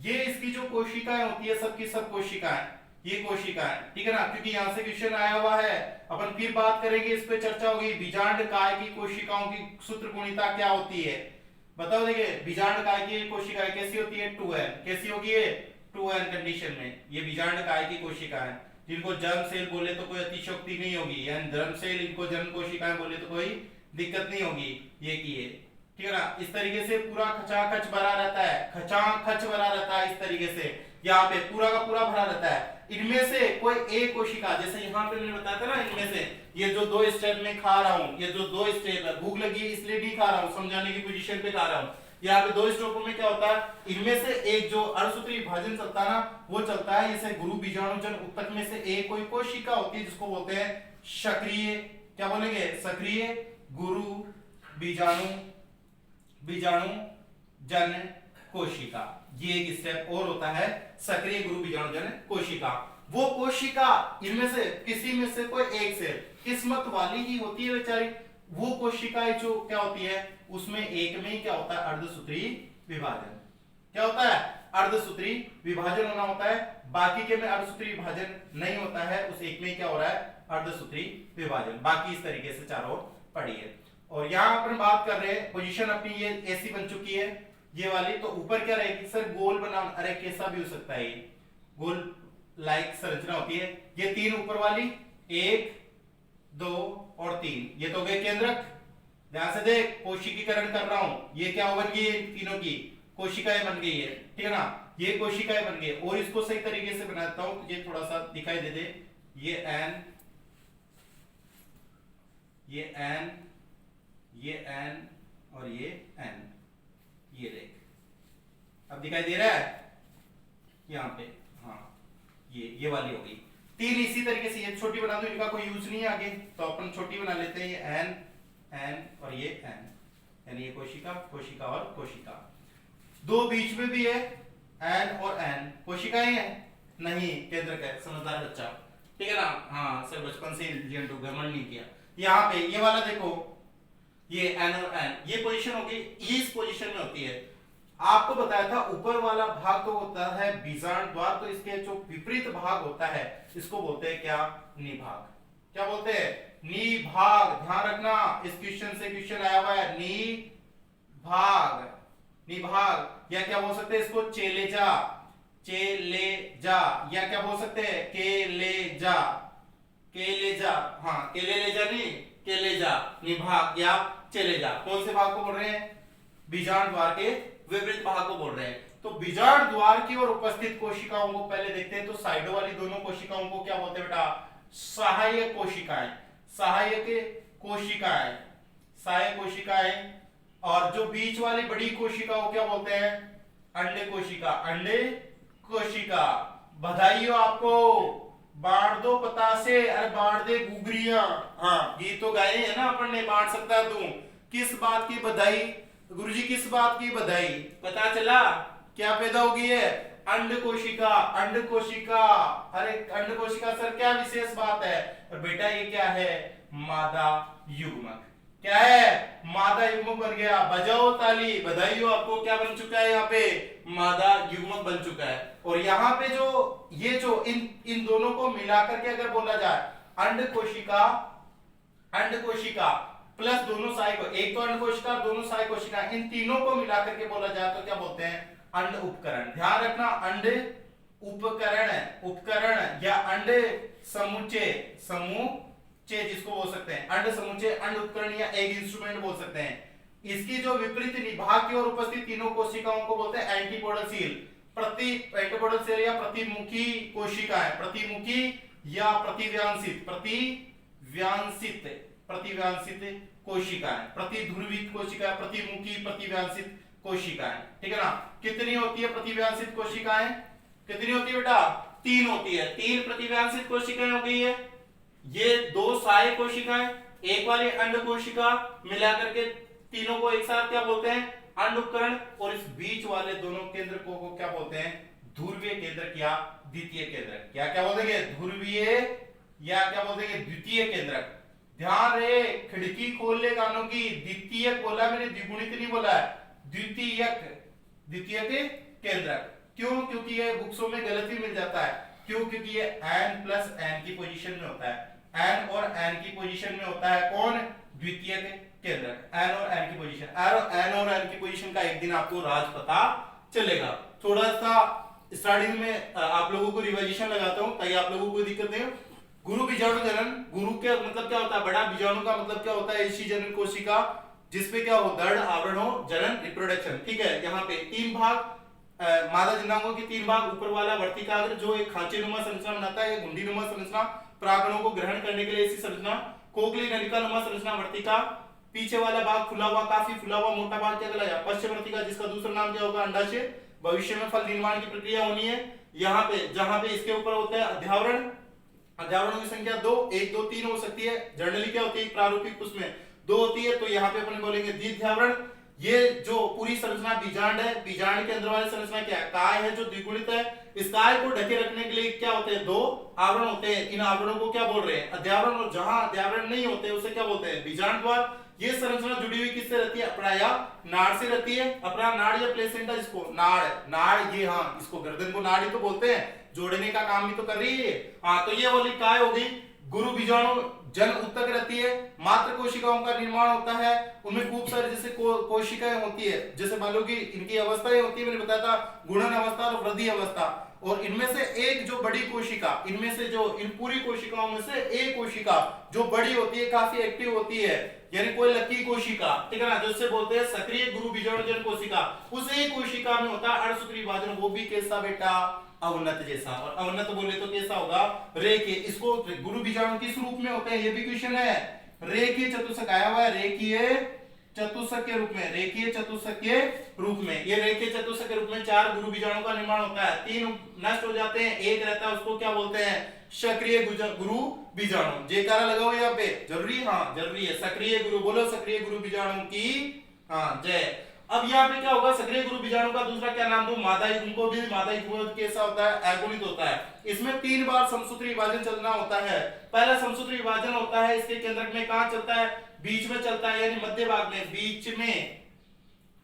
ये इसकी जो कोशिकाएं होती है, सबकी सब कोशिकाएं, ये कोशिकाएं, ठीक है ना, क्योंकि यहां से क्वेश्चन आया हुआ है। अपन फिर बात करेंगे, इस पे चर्चा होगी। बीजांड काय की कोशिकाओं की सूत्रगुणिता क्या होती है, बताओ। देखिए बीजांड काय की कोशिकाएं कैसी होती है, 2n। कैसी होगी ये, 2n कंडीशन में। ये बीजांड काय की कोशिकाएं, जिनको जर्म सेल बोले तो कोई अतिशयोक्ति नहीं होगी, यानी जर्म सेल, इनको जर्म कोशिकाएं बोले तो कोई दिक्कत नहीं होगी। ये की है, ठीक है ना। इस तरीके से पूरा खचाखच भरा रहता है, खचाखच भरा रहता है इस तरीके से। यहाँ पे पूरा का पूरा भरा रहता है। इनमें से कोई एक कोशिका, जैसे यहाँ पे मैंने बताया था ना, इनमें से ये जो 2 स्टेप में खा रहा हूँ, ये जो 2 स्टेप है, भूख लगी इसलिए नहीं खा रहा हूँ, समझाने की पोजीशन पे खा रहा हूँ। यहाँ पे 2 स्टेपों में क्या होता है, इनमें से एक जो अर्धसूत्री विभाजन चलता है ना, वो चलता है। जैसे गुरु बीजाणुजन उत्तक में से एक कोई कोशिका होती है जिसको बोलते हैं सक्रिय, क्या बोलेंगे, सक्रिय गुरु बीजाणु जन कोशिका। ये एक स्टेप और होता है, सक्रिय गुरु बीजाणु जन कोशिका। वो कोशिका इनमें से किसी में से कोई एक से किस्मत वाली ही होती है बेचारी। वो कोशिकाएं जो क्या होती है, उसमें एक में क्या होता है, अर्धसूत्री विभाजन। क्या होता है, अर्धसूत्री विभाजन होना होता है। बाकी के में अर्धसूत्री विभाजन नहीं होता है, उस एक में क्या हो रहा है, अर्धसूत्री विभाजन। बाकी इस तरीके से चारों पड़ी है। और यहाँ अपन बात कर रहे हैं, पोजीशन अपनी ये ऐसी बन चुकी है ये वाली, तो ऊपर क्या रहेगी सर, गोल बना, अरे कैसा भी हो सकता है, ये गोल लाइक संरचना होती है। ये 3 ऊपर वाली, 1 2 और 3, ये तो गए केंद्रक। ध्यान से देख, कोशिकीकरण कर रहा हूं, ये क्या बन गई है, तीनों की कोशिकाएं बन गई है, ठीक है ना। ये कोशिकाएं बन गई, और इसको सही तरीके से बनाता हूं, ये थोड़ा सा दिखाई दे दे। ये n, ये n, ये n और ये n, ये देख, अब दिखाई दे रहा है यहाँ पे, हाँ ये वाली हो गई। 3 इसी तरीके से, ये छोटी बना दो, इनका कोई यूज नहीं है आगे, तो अपन छोटी बना लेते हैं। ये n और ये n, यानी ये कोशिका, कोशिका और कोशिका। 2 बीच में भी है, n और n कोशिकाएं हैं नहीं, केंद्रक है, समझदार बच्चा, ठीक है ना। हाँ सर बचपन से इंटेलिजेंट हो, घमंड नहीं किया। यहाँ पे ये वाला देखो, ये n और n, ये पोजीशन होगी, इस पोजीशन में होती है। आपको बताया था ऊपर वाला भाग तो होता है बीजांड द्वार, तो इसके जो विपरीत भाग होता है इसको बोलते हैं क्या, निभाग। क्या बोलते हैं, निभाग। ध्यान रखना, इस क्वेश्चन से क्वेश्चन आया हुआ है, निभाग, निभाग। या क्या बोल सकते हैं इसको, चेलेजा, चेलेजा, या क्या बोल सकते हैं, केलेजा, केलेजा, हाँ केलेजा नहीं, केलेजा, निभाग या चेलेजा। कौन से भाग को बोल रहे हैं, बीजांड द्वार के विपरीत भाग को बोल रहे हैं। तो बीजांड द्वार की ओर उपस्थित कोशिकाओं को पहले देखते हैं। तो साइडों वाली दोनों कोशिकाओं को क्या बोलते हैं बेटा, सहायक कोशिकाएं, सहायक कोशिकाएं, सहायक कोशिकाएं। और जो बीच वाली बड़ी कोशिका को क्या बोलते हैं, अंडे कोशिका, अंडे कोशिका। बधाई हो आपको, बांट दो पतासे, अरे बांट दे गुगरिया। हाँ गीत तो गाए है ना अपन ने, बांट सकता है तू। किस बात की बधाई गुरुजी, किस बात की बधाई, पता चला क्या पैदा होगी है, अंड कोशिका, अंड कोशिका। अरे अंड कोशिका सर क्या विशेष बात है, और बेटा ये क्या है, मादा युग्मक। क्या है, मादा युग्मक बन गया, बजाओ ताली, बधाई हो आपको, क्या बन चुका है यहाँ पे, मादा युग्मक बन चुका है। और यहाँ पे जो ये जो इन दोनों को मिलाकर के अगर बोला जाए, अंड कोशिका, अंड कोशिका, प्लस दोनों सहायक, एक तो अंड कोशिका, दोनों सहायक कोशिका, इन तीनों को मिलाकर के बोला जाए तो क्या बोलते हैं? अंड उपकरण। ध्यान रखना, अंड उपकरण, उपकरण या अंड समुच्चय, समुच्चय जिसको बोल सकते हैं अंड समुच्चय, अंड उपकरण या एक इंस्ट्रूमेंट बोल सकते हैं। इसकी जो विपरीत निभाग की ओर उपस्थित तीनों कोशिकाओं को बोलते हैं एंटीपोडल सेल। एंटीपोडल सेल या प्रतिमुखी कोशिकाएं, प्रतिमुखी या प्रतिव्यांसित, प्रतिव्यांसित, प्रतिव्यांसित कोशिकाएं, प्रतिध्रुवित कोशिकाएं, प्रतिमुखी, प्रतिव्यांसित कोशिकाएं, ठीक है ना। कितनी होती है प्रतिव्यांसित कोशिकाएं? कितनी होती है बेटा? 3 होती है। 3 प्रतिव्यांसित कोशिकाएं हो गई है। ये 2 सहायक कोशिकाएं, एक वाली अंड कोशिका, मिलाकर के तीनों को एक साथ क्या बोलते हैं? अंड उपकरण। और इस बीच वाले दोनों केंद्र को क्या बोलते हैं? ध्रुवीय केंद्रक या द्वितीय केंद्रक। क्या क्या बोलेंगे? ध्रुवीय या क्या बोलेंगे? द्वितीय केंद्रक। ध्यान रहे, खिड़की खोल ले कानों की, द्वितीयक बोला मैंने, द्विगुणित नहीं बोला है, द्वितीयक, द्वितीयक केंद्रक। क्यों? क्योंकि ये बुक्सों में गलती मिल जाता है। क्यों? क्योंकि ये n प्लस n की पोजीशन में होता है। n और n की पोजीशन में होता है कौन? द्वितीयक केंद्रक। n और n की पोजीशन, n और n की पोजीशन का एक दिन आपको राज पता चलेगा। थोड़ा सा स्टार्टिंग में आप लोगों को रिवाइजेशन लगाता हूं ताकि आप लोगों को दिक्कत नहीं हो। गुरु बीजाणु जनन, गुरु के मतलब क्या होता है? बड़ा बीजाणु का मतलब क्या होता है? ऐसी जनन कोशिका जिसपे क्या हो? दृढ़ आवरण हो, जनन, रिप्रोडक्शन। ठीक है, यहाँ पे 3 भाग, मादा जननांगों के 3 भाग, ऊपर वाला वर्तिकाग्र जो एक खांचेनुमा संरचना बनाता है, घुंडीनुमा संरचना, परागणों को ग्रहण करने के लिए ऐसी संरचना, खोखली नलिकानुमा संरचना वर्तिका, पीछे वाला भाग खुला हुआ, काफी खुला हुआ मोटा भाग क्या कहलाया? पश्चवर्तिका, जिसका दूसरा नाम क्या होगा? अंडाशय। भविष्य में फल निर्माण की प्रक्रिया होनी है। यहाँ पे जहां पे इसके ऊपर होता है अध्यावरण, अध्यावरणों की संख्या 2, 1 2 3 हो सकती है। जनरली क्या होती है? प्रारूपिक पुष्प में 2 होती है, तो यहाँ पे अपन बोलेंगे द्विध्यावरण। ये जो पूरी संरचना बीजांड है, बीजांड के अंदर वाली संरचना क्या है? काय है जो द्विगुणित है। इस काय को ढके रखने के लिए क्या होते हैं? 2 आवरण होते हैं। इन आवरणों को क्या बोल रहे हैं? अध्यावरण। और जहां अध्यावरण नहीं होते उसे क्या बोलते हैं? बीजांड द्वार। ये संरचना जुड़ी हुई किससे रहती है? अपरा या नाड़ से रहती है। अपरा नाड़ या प्लेसेंटा, जिसको नाड़, नाड़ ये, हाँ इसको गर्दन को नाड़ ही तो बोलते हैं, जोड़ने का काम भी तो कर रही है। हाँ, तो ये वाली काय हो गई। गुरु बीजाणु जन उत्तक रहती है, मात्र कोशिकाओं का निर्माण होता है। उनमें खूब सारे जैसे कोशिकाएं होती है, जैसे मान लो कि इनकी अवस्थाएं होती है, मैंने बताया था गुणन अवस्था और वृद्धि अवस्था। और इनमें से एक जो बड़ी कोशिका, इनमें से जो इन पूरी कोशिकाओं में से एक कोशिका जो बड़ी होती है, काफी एक्टिव होती है, यानी कोई लकी कोशिका, ठीक है ना, जिससे बोलते हैं सक्रिय गुरु बीजाणुजन कोशिका, उस एक कोशिका में होता है अर्धसूत्री विभाजन। वो भी कैसा बेटा? अवनत जैसा। और अवनत बोले तो कैसा होगा? रेखीय। इसको गुरु बीजाणु किस रूप में होते हैं? ये भी क्वेश्चन है। रेखीय चतुष्क आया हुआ है, रेखीय चतुष्क के रूप में, रेखीय चतुष्क के रूप में। ये रेखीय चतुष्क के रूप में 4 गुरु बीजाणु का निर्माण होता है। 3 नष्ट हो जाते हैं, एक रहता है, उसको क्या बोलते हैं? सक्रिय गुरु बीजाणु। जयकारा लगाओ यहाँ पे, जरूरी? हाँ जरूरी है। सक्रिय गुरु, बोलो सक्रिय गुरु बीजाणु की हाँ जय। अब यहाँ पे क्या होगा? सक्रिय गुरु बीजाणु का दूसरा क्या नाम दूं? मादा युग्म को भी। मादा युग्म कैसा होता है? अगुणित होता है। इसमें 3 बार समसूत्री विभाजन चलना होता है। पहला समसूत्री विभाजन होता है, इसके केंद्रक में कहां चलता है? बीच में चलता है, यानी मध्य भाग में, बीच में,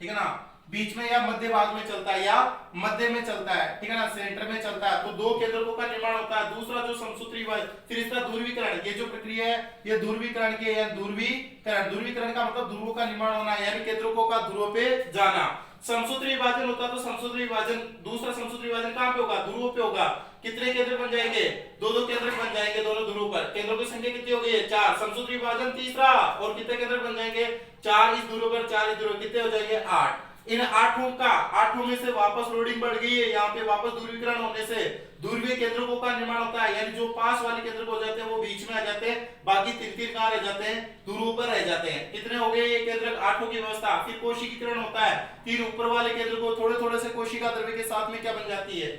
ठीक है ना, बीच में या मध्य भाग में चलता है, या मध्य में चलता है, ठीक है ना, सेंटर में चलता है। तो 2 केंद्रकों का निर्माण होता है। दूसरा जो समसूत्री विभाजन, फिर इसका ध्रुवीकरण, ये जो प्रक्रिया है ये ध्रुवीकरण की है। ध्रुवीकरण, ध्रुवीकरण का मतलब ध्रुवों का निर्माण होना, यानी केंद्रकों का ध्रुवों पे जाना। समसूत्री विभाजन होता है तो समसूत्री विभाजन, दूसरा समसूत्री विभाजन कहां पे होगा? ध्रुवों पे होगा। कितने केंद्र बन जाएंगे? 2-2 केंद्र बन जाएंगे दोनों ध्रुवों पर। केंद्रों की संख्या कितनी हो गई है? 4। समसूत्री विभाजन तीसरा, और कितने केंद्र बन जाएंगे? 4 इस ध्रुव पर, 4 इस ध्रुव, कितने हो जाएंगे? 8। इन 8 में से वापस लोडिंग बढ़ गई है, यहाँ पे वापस ध्रुवीकरण होने से ध्रुवीय केंद्रकों का निर्माण होता है, यानी जो पास वाले केंद्र हो जाते हैं वो बीच में आ जाते हैं, बाकी 3-3 कहां रह जाते हैं? ध्रुव पर रह जाते हैं। कितने हो गए ये केंद्र? 8 की व्यवस्था। फिर कोशिकीकरण होता है, 3 ऊपर वाले केंद्र को थोड़े-थोड़े से कोशिका द्रव्य के साथ में क्या बन जाती है?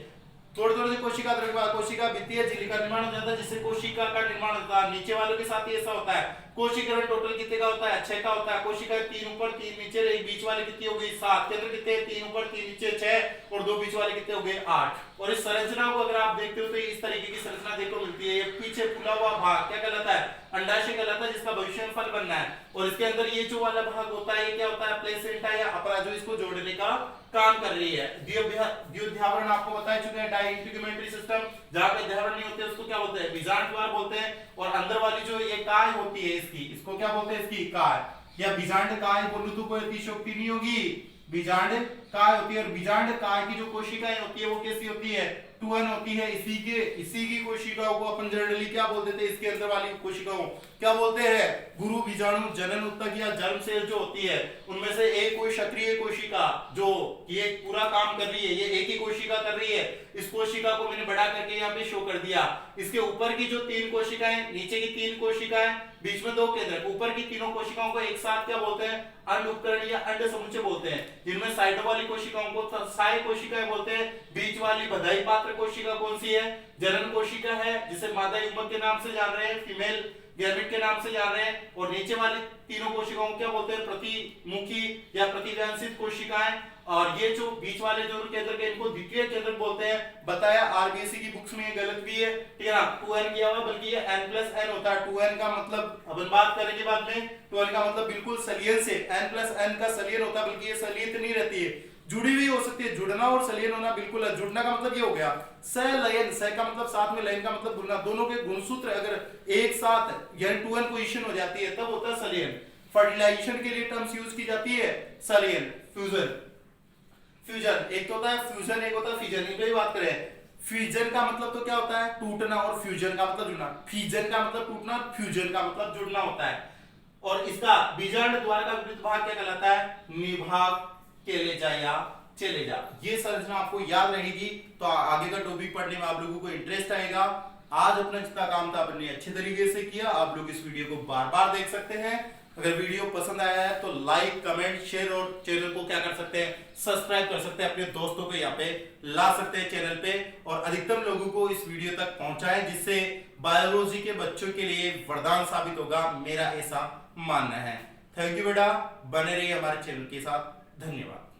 थोड़े-थोड़े से कोशिका द्रव्य, कोशिका भित्तीय झिल्ली का निर्माण हो जाता है, जिससे कोशिका का निर्माण होता है। नीचे वालों के साथ ही ऐसा होता है। कोशिकीकरण टोटल कितने का होता है? 6 का होता है। कोशिका 3 ऊपर 3 नीचे रही, बीच वाले कितनी हो गई? 7। केंद्र कितने? 3 ऊपर 3 नीचे 6, और 2 बीच वाले कितने हो गए? 8। और इस संरचना को अगर आप देखते हो तो इस तरीके की संरचना देखो मिलती है। ये पीछे फूला हुआ भाग क्या कहलाता है? अंडाशय कहलाता है जिसका भविष्य में फल बनना है। और इसके अंदर ये जो वाला भाग होता है ये क्या होता है, प्लेसेंटा या अपरा, जो इसको जोड़ने का काम कर रही है। द्विध्यावरण आपको बता चुके हैं, डाइइंटीग्यूमेंट्री सिस्टम, जहां पे द्विध्यावरण नहीं होते उसको क्या बोलते हैं, बीजांड द्वार बोलते हैं। और अंदर वाली जो ये काय होती है इसकी, इसको क्या बोलते हैं, इसकी काय या बीजांड काय बोलूं तो कोई अतिशयोक्ति नहीं होगी, बीजांड काय होती है। और बीजांड काय की जो कोशिकाएं होती है वो कैसी होती है, 2n होती है। इसी की कोशिकाओं को अपन जनरली क्या बोलते थे, इसके अंदर वाली कोशिकाओं क्या बोलते हैं, गुरु बीजाणु जनन उत्तक या जर्म सेल जो होती है उनमें से एक कोई सक्रिय कोशिका जो ये पूरा काम कर रही है, ये एक ही कोशिका कर रही है। इस कोशिका को मैंने बड़ा करके यहाँ पे शो कर दिया। इसके ऊपर की जो 3 कोशिकाएं, नीचे की 3 कोशिकाएं, बीच में 2 केंद्र, ऊपर की तीनों कोशिकाओं को एक साथ क्या बोलते हैं, अंड उपकरण या अंड समुच्चय बोलते हैं, जिनमें साइडों वाली कोशिकाओं को साय कोशिकाएं बोलते हैं। बीच वाली बधाई पात्र कोशिका कौन सी है, जनन कोशिका है, जिसे मादा युग्मक के नाम से जान रहे हैं, फीमेल गैमेट के नाम से जान रहे हैं। और नीचे वाली तीनों कोशिकाओं को क्या बोलते हैं, प्रतिमुखी या प्रतिव्यांशित कोशिकाएं। और ये जो बीच वाले जो केंद्र के, इनको द्वितीय केंद्र बोलते हैं। बताया आरबीएससी की बुक्स में ये गलत भी है, ठीक है ना, 2n किया हुआ, बल्कि ये n+n होता है। 2n का मतलब अपन बात करेंगे बाद में, 2n का मतलब बिल्कुल सलियन से, n+n का सलियन होता है, बल्कि ये सलियत नहीं रहती है, जुड़ी हुई हो सकती है। जुड़ना और सलियन होना बिल्कुल है। जुड़ना का मतलब ये हो गया सलयन, स का मतलब साथ में, लयन का मतलब जुड़ना, दोनों के गुणसूत्र अगर एक साथ यानी 2n पोजीशन हो जाती है तब होता है सलियन। फर्टिलाइजेशन के लिए टर्म्स यूज की जाती है सलियन, फ्यूजन, एक तो होता है फ्यूजन, एक होता है फिजन। इन पे बात करें, फ्यूजन का मतलब तो क्या होता है, टूटना, और फ्यूजन का मतलब जुड़ना। फिजन का मतलब टूटना, फ्यूजन का मतलब जुड़ना होता है। और इसका बीजांड द्वार का विपरीत भाग क्या कहलाता है, निभाग के ले जा या चले जा। ये संरचना आपको याद रहेगी तो आगे का टॉपिक पढ़ने में आप लोगों को इंटरेस्ट आएगा। आज अपना जितना काम था अपने अच्छे तरीके से किया। आप लोग इस वीडियो को बार बार देख सकते हैं। अगर वीडियो पसंद आया है तो लाइक, कमेंट, शेयर और चैनल को क्या कर सकते हैं, सब्सक्राइब कर सकते हैं। अपने दोस्तों को यहाँ पे ला सकते हैं चैनल पे, और अधिकतम लोगों को इस वीडियो तक पहुंचाएं, जिससे बायोलॉजी के बच्चों के लिए वरदान साबित होगा, मेरा ऐसा मानना है। थैंक यू बेटा, बने रहिए हमारे चैनल के साथ। धन्यवाद।